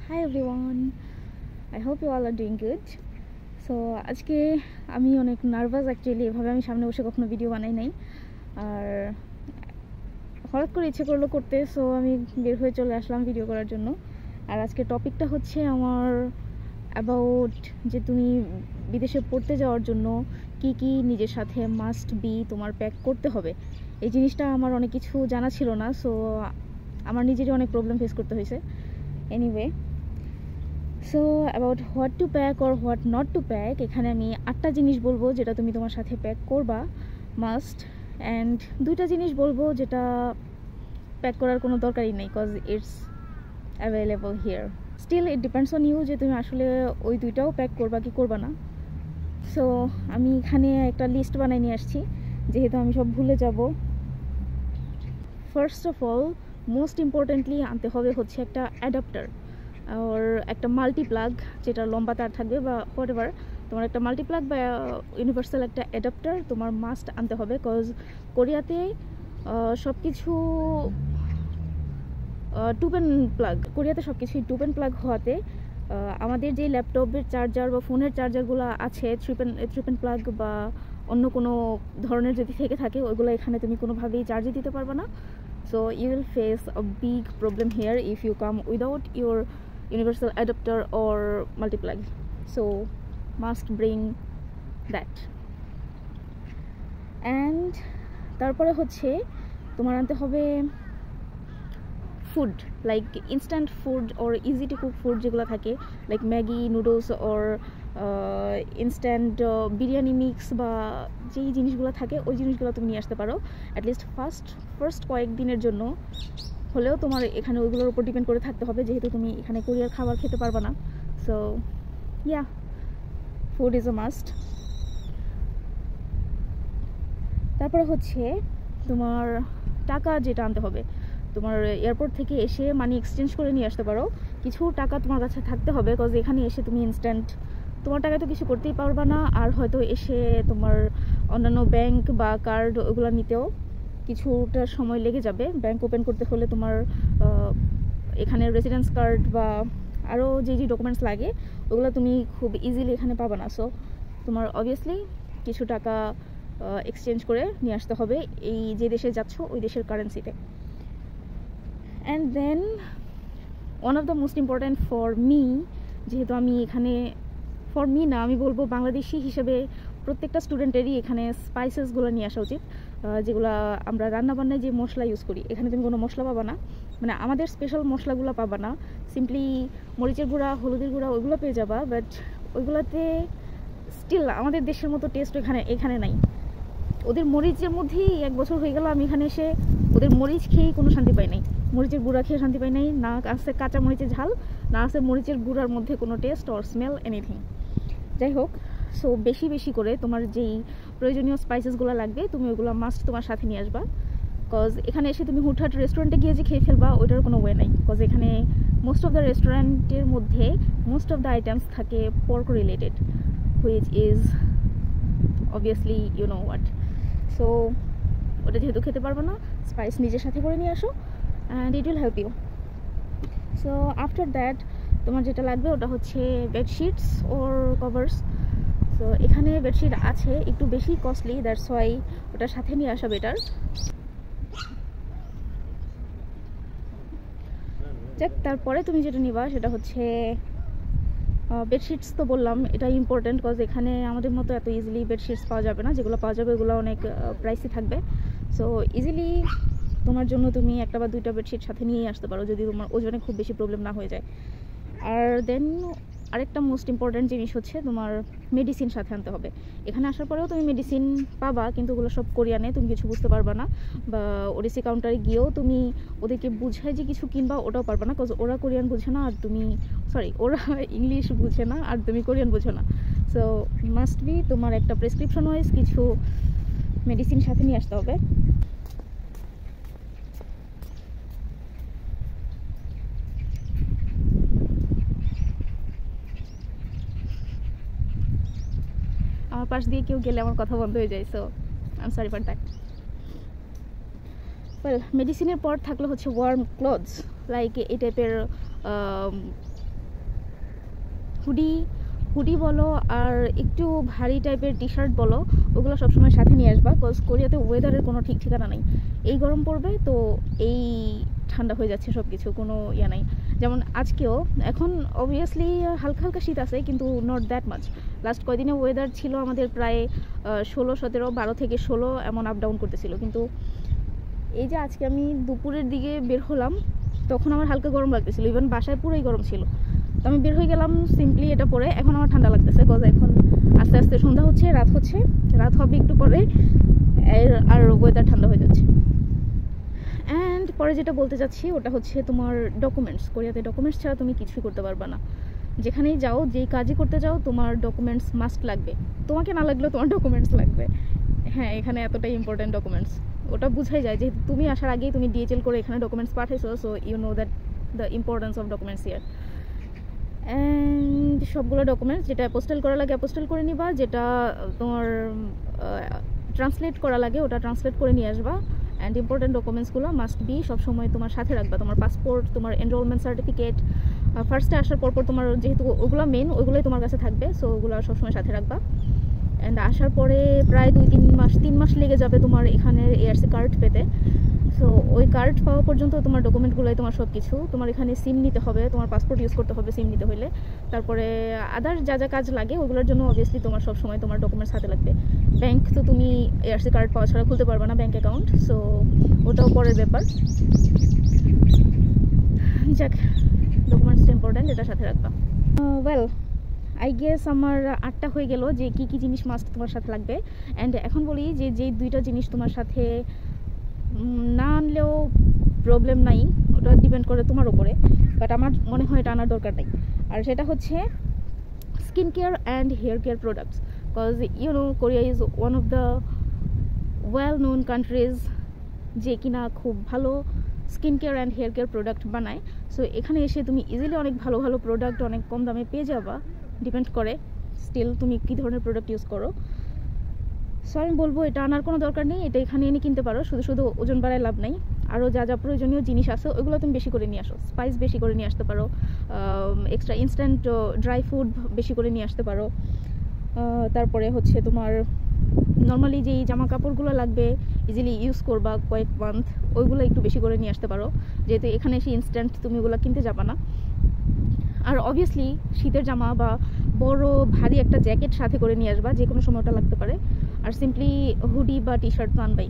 Hi everyone, I hope you all are doing good. So আজকে আমি অনেক nervous actually, এভাবে আমি সামনে বসে কখনো ভিডিও বানাই নাই, আর হঠাৎ করে ইচ্ছে করলো করতে, সো আমি বের হয়ে চলে আসলাম ভিডিও করার জন্য। আর আজকে টপিকটা হচ্ছে আমার অ্যাবাউট যে তুমি বিদেশে পড়তে যাওয়ার জন্য কি কি নিজের সাথে মাস্ট বি তোমার প্যাক করতে হবে। এই জিনিসটা আমার অনেক কিছু জানা ছিল না, সো আমার নিজেরই অনেক প্রবলেম ফেস করতে হয়েছে। Anyway, so about what to pack or what not to pack, এখানে আমি 8টা জিনিস বলবো যেটা তুমি তোমার সাথে প্যাক করবা মাস্ট, অ্যান্ড 2টা জিনিস বলবো যেটা প্যাক করার কোনো দরকারই নেই, cause it's available here. Still it depends on you যে তুমি আসলে ওই 2টাও প্যাক করবা কি করবা না। সো আমি এখানে একটা লিস্ট বানাই নিয়ে আসছি, যেহেতু আমি সব ভুলে যাব। First of all, most importantly আনতে হবে হচ্ছে একটা অ্যাডাপ্টার আর একটা মাল্টিপ্লাগ, যেটা লম্বা তার থাকবে বা হোয়াট এভার। তোমার একটা মাল্টিপ্লাগ বা ইউনিভার্সাল একটা অ্যাডাপ্টার তোমার মাস্ট আনতে হবে, কজ কোরিয়াতে সব কিছু টুপেন প্লাগ, কোরিয়াতে সব কিছুই টুপেন প্লাগ হওয়াতে আমাদের যে ল্যাপটপের চার্জার বা ফোনের চার্জারগুলো আছে থ্রিপেন প্লাগ বা অন্য কোনো ধরনের যদি থেকে থাকে, ওইগুলো এখানে তুমি কোনোভাবেই চার্জে দিতে পারবে না। So you will face a big problem here if you come without your universal adapter or multiplug, so must bring that. And তারপরে হচ্ছে তোমার আনতে হবে food, like instant food or easy to cook food যেগুলো থাকে, like Maggi, noodles or instant biryani mix বা যেই জিনিসগুলো থাকে ওই জিনিসগুলো তুমি নিয়ে আসতে পারো। অ্যাটলিস্ট ফার্স্ট কয়েকদিনের জন্য হলেও তোমার এখানে ওইগুলোর উপর ডিপেন্ড করে থাকতে হবে, যেহেতু তুমি এখানে কোরিয়ার খাবার খেতে পারবে না। So yeah, food is a must. তারপরে হচ্ছে তোমার টাকা যেটা আনতে হবে, তোমার এয়ারপোর্ট থেকে এসে মানি এক্সচেঞ্জ করে নিয়ে আসতে পারো। কিছু টাকা তোমার কাছে থাকতে হবে, কজ এখানে এসে তুমি ইনস্ট্যান্ট তোমার টাকা তো কিছু করতেই পারবে না, আর হয়তো এসে তোমার অন্যান্য ব্যাংক বা কার্ড ওগুলো নিতেও কিছুটা সময় লেগে যাবে। ব্যাংক ওপেন করতে হলে তোমার এখানে রেসিডেন্স কার্ড বা আরও যে ডকুমেন্টস লাগে ওগুলো তুমি খুব ইজিলি এখানে পাবে না। সো তোমার অবভিয়াসলি কিছু টাকা এক্সচেঞ্জ করে নিয়ে আসতে হবে এই যে দেশে যাচ্ছ ওই দেশের কারেন্সিতে। And then one of the most important for me, যেহেতু আমি এখানে, ফর মি না আমি বলবো বাংলাদেশি হিসেবে প্রত্যেকটা স্টুডেন্টেরই এখানে স্পাইসেসগুলো নিয়ে আসা উচিত, যেগুলো আমরা রান্নাবান্নায় যে মশলা ইউজ করি এখানে তুমি কোনো মশলা পাবা না, মানে আমাদের স্পেশাল মশলাগুলো পাবা না। সিম্পলি মরিচের গুঁড়া, হলুদের গুঁড়া ওইগুলো পেয়ে যাবা, বাট ওইগুলোতে স্টিল আমাদের দেশের মতো টেস্ট এখানে নাই। ওদের মরিচের মধ্যেই 1 বছর হয়ে গেল আমি এখানে এসে, ওদের মরিচ খেয়েই কোনো শান্তি পাই নাই, মরিচের গুঁড়া খেয়ে শান্তি পাই নাই, না আছে কাঁচা মরিচের ঝাল, না আছে মরিচের গুঁড়ার মধ্যে কোনো টেস্ট অর স্মেল এনিথিং। যাই হোক, সো বেশি করে তোমার যেই প্রয়োজনীয় স্পাইসেসগুলো লাগবে তুমি ওইগুলো মাস্ট তোমার সাথে নিয়ে আসবা, কজ এখানে এসে তুমি হুটহাট রেস্টুরেন্টে গিয়ে যে খেয়ে ফেলবা ওইটার কোনো ওয়ে নাই, কজ এখানে মোস্ট অফ দ্য রেস্টুরেন্টের মধ্যে মোস্ট অফ দ্য আইটেমস থাকে pork related, which is obviously you know what. So ওটা যেহেতু খেতে পারবো না, স্পাইস নিজের সাথে করে নিয়ে আসো and it will help you. So after that তোমার যেটা লাগবে ওটা হচ্ছে বেডশিটস ওর কভার্স। সো এখানে বেডশিট আছে একটু বেশি কস্টলি, দ্যাটস ওয়াই ওটার সাথে নিয়ে আসা বেটার। যাক, তারপরে তুমি যেটা নিবা সেটা হচ্ছে বেডশিটস। তো বললাম এটা ইম্পর্টেন্ট, কজ এখানে আমাদের মতো এত ইজিলি বেডশিটস পাওয়া যাবে না, যেগুলো পাওয়া যাবে ওগুলো অনেক প্রাইসি থাকবে। সো ইজিলি তোমার জন্য তুমি 1 বা 2টা বেডশিট সাথে নিয়েই আসতে পারো, যদি তোমার ওজনে খুব বেশি প্রবলেম না হয়ে যায়। আর দেন আরেকটা মোস্ট ইম্পর্ট্যান্ট জিনিস হচ্ছে তোমার মেডিসিন সাথে আনতে হবে। এখানে আসার পরেও তুমি মেডিসিন পাবা, কিন্তু ওগুলো সব কোরিয়ানে, তুমি কিছু বুঝতে পারবা না, বা ওডিসি কাউন্টারে গিয়েও তুমি ওদেরকে বুঝায় যে কিছু কিনবা ওটাও পারবা না, কজ ওরা কোরিয়ান বুঝে না আর তুমি ওরা ইংলিশ বুঝে না আর তুমি কোরিয়ান বুঝো না। সো মাস্ট বি তোমার একটা প্রেসক্রিপশন ওয়াইজ কিছু মেডিসিন সাথে নিয়ে আসতে হবে। আমার পাশ দিয়ে কেউ গেলে আমার কথা বন্ধ হয়ে যায়, so I am sorry for that. Well, মেডিসিনের পর থাকলে হচ্ছে ওয়ার্ম ক্লোথস, লাইক এই টাইপের হুডি বলো আর একটু ভারী টাইপের টি শার্ট বলো, ওগুলো সবসময় সাথে নিয়ে আসবা, বিকজ কোরিয়াতে ওয়েদারের কোনো ঠিক ঠিকানা নেই। এই গরম পড়বে তো এই ঠান্ডা হয়ে যাচ্ছে সব কিছু, কোনো ইয়ে নাই। যেমন আজকেও এখন অবভিয়াসলি হালকা হালকা শীত আছে, কিন্তু নট দ্যাট মাচ। লাস্ট কয়দিনে ওয়েদার ছিল আমাদের প্রায় 16, 17, 12 থেকে 16 এমন আপ ডাউন করতেছিল। কিন্তু এই যে আজকে আমি দুপুরের দিকে বের হলাম, তখন আমার হালকা গরম লাগতেছিল, ইভেন বাসায় পুরোই গরম ছিল। তো আমি বের হয়ে গেলাম সিম্পলি এটা পরে, এখন আমার ঠান্ডা লাগতেছে, বিকজ এখন আস্তে আস্তে সন্ধ্যা হচ্ছে, রাত হবে একটু পরে, আর ওয়েদার ঠান্ডা হয়ে যাচ্ছে। অ্যান্ড পরে যেটা বলতে চাচ্ছি ওটা হচ্ছে তোমার ডকুমেন্টস। কোরিয়াতে ডকুমেন্টস ছাড়া তুমি কিছুই করতে পারবে না। যেখানেই যাও, যেই কাজই করতে যাও, তোমার ডকুমেন্টস মাস্ট লাগবে। তোমাকে না লাগলেও তোমার ডকুমেন্টস লাগবে। হ্যাঁ, এখানে এতটাই ইম্পর্টেন্ট ডকুমেন্টস, ওটা বুঝাই যায় যে তুমি আসার আগেই তুমি ডিএচএল করে এখানে ডকুমেন্টস পাঠাইছো, so you know that the importance of documents here. And সবগুলো ডকুমেন্টস যেটা অ্যাপোস্টেল করা লাগে অ্যাপোস্টেল করে নিবা, যেটা তোমার ট্রান্সলেট করা লাগে ওটা ট্রান্সলেট করে নিয়ে আসবা। অ্যান্ড ইম্পর্টেন্ট ডকুমেন্টসগুলো মাস্ট বি সবসময় তোমার সাথে রাখবা। তোমার পাসপোর্ট, তোমার এনরোলমেন্ট সার্টিফিকেট, ফার্স্টে আসার পর তোমার যেহেতু ওগুলো মেন, ওইগুলোই তোমার কাছে থাকবে, সো ওগুলো সবসময় সাথে রাখবা। অ্যান্ড আসার পরে প্রায় 3 মাস লেগে যাবে তোমার এখানের এআরসি কার্ড পেতে। সো ওই কার্ড পাওয়া পর্যন্ত তোমার ডকুমেন্টগুলোই তোমার সব কিছু। তোমার এখানে সিম নিতে হবে, তোমার পাসপোর্ট ইউজ করতে হবে সিম নিতে হলে। তারপরে আদার্স যা যা কাজ লাগে ওগুলোর জন্য অবভিয়াসলি তোমার সব সময় তোমার ডকুমেন্টস হাতে লাগবে। ব্যাংক তো তুমি এআরসি কার্ড পাওয়া ছাড়া খুলতে পারবে না, ব্যাংক অ্যাকাউন্ট, সো ওটাও পরের ব্যাপার। যাক, ডকুমেন্টসটা ইম্পর্ট্যান্ট, এটা সাথে রাখবা। ওয়েল, আই গেস আমার 8টা হয়ে গেল যে কি কি জিনিস মাস্ট তোমার সাথে লাগবে। অ্যান্ড এখন বলি যে যেই 2টা জিনিস তোমার সাথে না আনলেও প্রবলেম নাই, ওটা ডিপেন্ড করে তোমার উপরে, বাট আমার মনে হয় এটা আনার দরকার নেই। আর সেটা হচ্ছে skin care and hair care products, because you know Korea is one of the well known countries যে কিনা খুব ভালো skin care and hair care product বানায়। সো এখানে এসে তুমি ইজিলি অনেক ভালো ভালো প্রোডাক্ট অনেক কম দামে পেয়ে যাবা। ডিপেন্ড করে স্টিল তুমি কী ধরনের প্রোডাক্ট ইউজ করো। সো আমি বলবো এটা আনার কোনো দরকার নেই, এটা এখানে এনে কিনতে পারো, শুধু শুধু ওজন বাড়ায় লাভ নাই। আরও যা যা প্রয়োজনীয় জিনিস আছে ওইগুলো তুমি বেশি করে নিয়ে আসো, স্পাইস বেশি করে নিয়ে আসতে পারো, এক্সট্রা ইনস্ট্যান্ট ড্রাই ফুড বেশি করে নিয়ে আসতে পারো। তারপরে হচ্ছে তোমার নর্মালি যেই জামা কাপড়গুলো লাগবে ইজিলি ইউজ করবা কয়েক মান্থ, ওইগুলো একটু বেশি করে নিয়ে আসতে পারো, যেহেতু এখানে এসে ইনস্ট্যান্ট তুমি ওগুলো কিনতে যাবা না। আর অবভিয়াসলি শীতের জামা বা বড় ভারী একটা জ্যাকেট সাথে করে নিয়ে আসবা, যে কোনো সময় ওটা লাগতে পারে। আর সিম্পলি হুডি বা টি শার্ট তো আনবাই।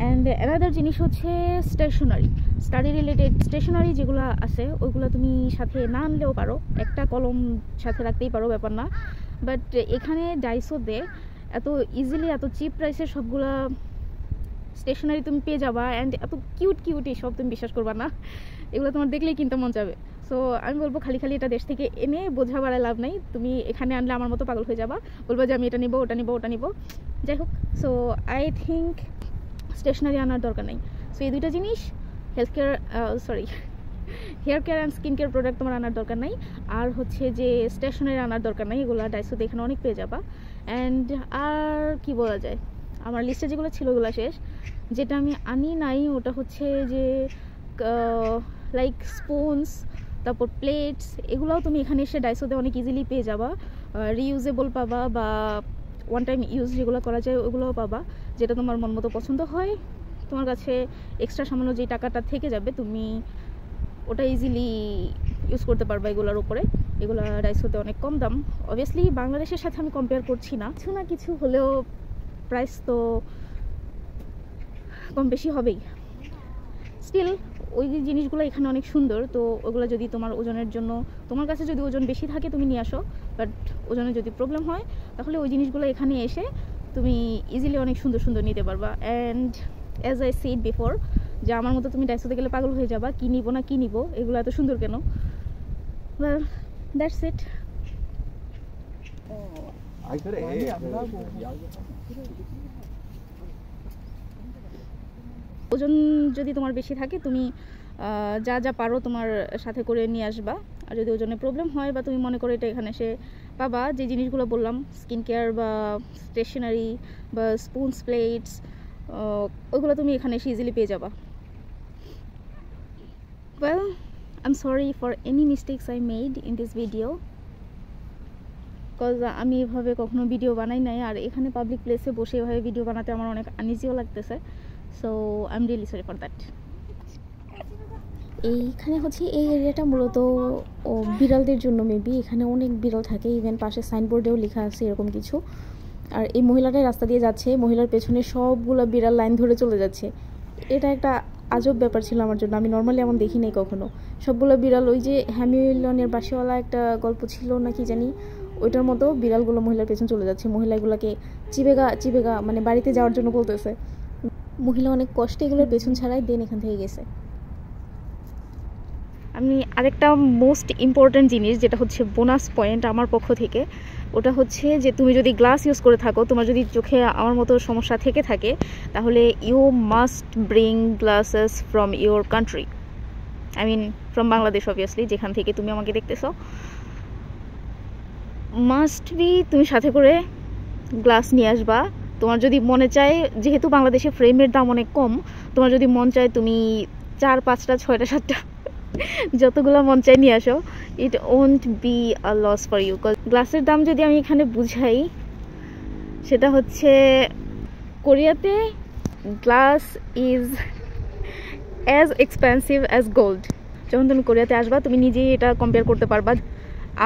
অ্যান্ড অ্যানাদার জিনিস হচ্ছে স্টেশনারি, স্টাডি রিলেটেড স্টেশনারি যেগুলো আছে ওইগুলো তুমি সাথে না আনলেও পারো, একটা কলম সাথে রাখতেই পারো, ব্যাপার না। বাট এখানে ডাইসোতে এত ইজিলি এত চিপ প্রাইসের সবগুলা স্টেশনারি তুমি পেয়ে যাবা, অ্যান্ড এত কিউট সব তুমি বিশ্বাস করবা না, এগুলো তোমার দেখলেই কিনতে মন যাবে। সো আমি বলবো খালি এটা দেশ থেকে এনে বোঝা বাড়ায় লাভ নাই, তুমি এখানে আনলে আমার মতো পাগল হয়ে যাবা, বলবো যে আমি এটা নিবো ওটা নিবো। যাই হোক, সো আই থিঙ্ক স্টেশনারি আনার দরকার নেই। সো এই 2টা জিনিস hair care and skin care product তোমার আনার দরকার নাই। আর হচ্ছে যে স্টেশনারি আনার দরকার নাই, এগুলো ডাইসোতে এখানে অনেক পেয়ে যাবা। অ্যান্ড আর কি বলা যায়, আমার লিস্টে যেগুলো ছিল ওগুলো শেষ। যেটা আমি আনি নাই ওটা হচ্ছে যে লাইক স্পুনস, তারপর প্লেটস, এগুলোও তুমি এখানে এসে ডাইসোতে অনেক ইজিলি পেয়ে যাবা। রিইউজেবল পাবা বা ওয়ান টাইম ইউজ যেগুলো করা যায় ওগুলোও পাবা, যেটা তোমার মন মতো পছন্দ হয়। তোমার কাছে এক্সট্রা সামান্য যেই টাকাটা থেকে যাবে তুমি ওটা ইজিলি ইউজ করতে পারবা এগুলোর উপরে। এগুলো ডাইসোতে অনেক কম দাম, অবভিয়াসলি বাংলাদেশের সাথে আমি কম্পেয়ার করছি না, কিছু না কিছু হলেও প্রাইস তো কম বেশি হবেই। স্টিল ওই জিনিসগুলো এখানে অনেক সুন্দর, তো ওগুলো যদি তোমার ওজনের জন্য, তোমার কাছে যদি ওজন বেশি থাকে তুমি নিয়ে আসো, বাট ওজনে যদি প্রবলেম হয় তাহলে ওই জিনিসগুলো এখানে এসে তুমি ইজিলি অনেক সুন্দর নিতে পারবা। And as I said before, যে আমার মতো তুমি ডাইসোতে গেলে পাগল হয়ে যাবা, কি নিব এগুলো এত সুন্দর কেন। Well, that's it. ওজন যদি তোমার বেশি থাকে তুমি যা যা পারো তোমার সাথে করে নিয়ে আসবা। আর যদি ওজনে প্রবলেম হয় বা তুমি মনে করো এটা এখানে এসে পাবা, যে জিনিসগুলো বললাম স্কিন কেয়ার বা স্টেশনারি বা স্পুনস প্লেটস, ওইগুলো তুমি এখানে এসে ইজিলি পেয়ে যাবা। Well, I'm sorry for any mistakes I made in this video, because আমি এভাবে কখনো ভিডিও বানাই নাই, আর এখানে পাবলিক প্লেসে বসে এভাবে ভিডিও বানাতে আমার অনেক আনইজিও লাগতেছে, so I am really sorry for that. এইখানে হচ্ছে এই এরিয়াটা মূলত বিড়ালদের জন্য মেবি, এখানে অনেক বিড়াল থাকে, ইভেন পাশে সাইনবোর্ডেও লেখা আছে এরকম কিছু। আর এই মহিলাটাই রাস্তা দিয়ে যাচ্ছে, মহিলার পেছনে সবগুলো বিড়াল লাইন ধরে চলে যাচ্ছে। এটা একটা আজব ব্যাপার ছিল আমার জন্য, আমি নর্মালি এমন দেখি নাই কখনো। সবগুলো বিড়াল ওই যে হ্যামিলনের বাসিওয়ালা একটা গল্প ছিল না কি জানি, ওইটার মতো বিড়ালগুলো মহিলার পেছনে চলে যাচ্ছে, মহিলা এগুলোকে চিবেগা মানে বাড়িতে যাওয়ার জন্য বলতেছে। মহিলা অনেক কষ্টে এগুলোর পেছন ছাড়াই দেন এখান থেকে গেছে। আমি আরেকটা মোস্ট ইম্পর্ট্যান্ট জিনিস যেটা হচ্ছে বোনাস পয়েন্ট আমার পক্ষ থেকে, ওটা হচ্ছে যে তুমি যদি গ্লাস ইউজ করে থাকো, তোমার যদি চোখে আমার মতো সমস্যা থেকে থাকে, তাহলে you must bring glasses from your country, I mean from Bangladesh obviously, যেখান থেকে তুমি আমাকে দেখতেছো। মাস্ট বি তুমি সাথে করে গ্লাস নিয়ে আসবা। তোমার যদি মনে চায়, যেহেতু বাংলাদেশে ফ্রেমের দাম অনেক কম, তোমার যদি মন চায় তুমি 4, 5টা, 6টা, 7টা যতগুলো মন চাই নিয়ে আসো, it won't be a loss for you. গ্লাসের দাম যদি আমি এখানে বুঝাই, সেটা হচ্ছে কোরিয়াতে glass is as expensive as gold. যখন তুমি কোরিয়াতে আসবা তুমি নিজেই এটা কম্পেয়ার করতে পারবা।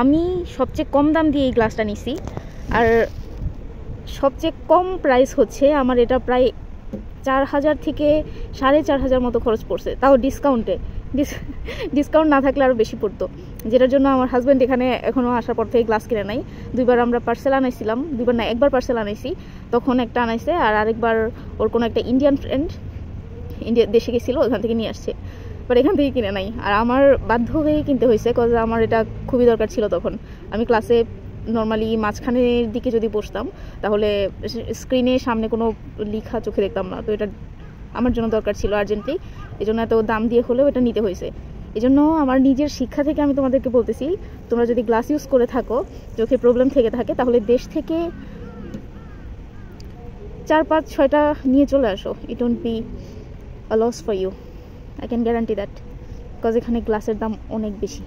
আমি সবচেয়ে কম দাম দিয়ে এই গ্লাসটা নিছি, আর সবচেয়ে কম প্রাইস হচ্ছে আমার এটা প্রায় 4000 থেকে 4500 মতো খরচ পড়ছে, তাও ডিসকাউন্টে। ডিসকাউন্ট না থাকলে আরও বেশি পড়তো, যেটার জন্য আমার হাজব্যান্ড এখানে এখনও আসার পর থেকে গ্লাস কিনে নাই। 2বার আমরা পার্সেল আনাইছিলাম, 2বার না 1বার পার্সেল আনাইছি, তখন একটা আনাইছে, আর আরেকবার ওর কোনো একটা ইন্ডিয়ান ফ্রেন্ড ইন্ডিয়া দেশে গেছিলো, ওখান থেকে নিয়ে আসছে, বাট এখান থেকে কিনে নাই। আর আমার বাধ্য হয়েই কিনতে হয়েছে, কজ আমার এটা খুবই দরকার ছিল তখন। আমি ক্লাসে নর্মালি মাঝখানের দিকে যদি বসতাম, তাহলে স্ক্রিনের সামনে কোনো লেখা চোখে দেখতাম না, তো এটা আমার জন্য দরকার ছিল আর্জেন্টলি, এই জন্য এত দাম দিয়ে হলেও এটা নিতে হয়েছে। এই জন্য আমার নিজের শিক্ষা থেকে আমি তোমাদেরকে বলতেছি, তোমরা যদি গ্লাস ইউজ করে থাকো, চোখে প্রবলেম থেকে থাকে, তাহলে দেশ থেকে 4, 5, 6টা নিয়ে চলে আসো। It won't be a loss for you, I can guarantee that, because এখানে গ্লাসের দাম অনেক বেশি।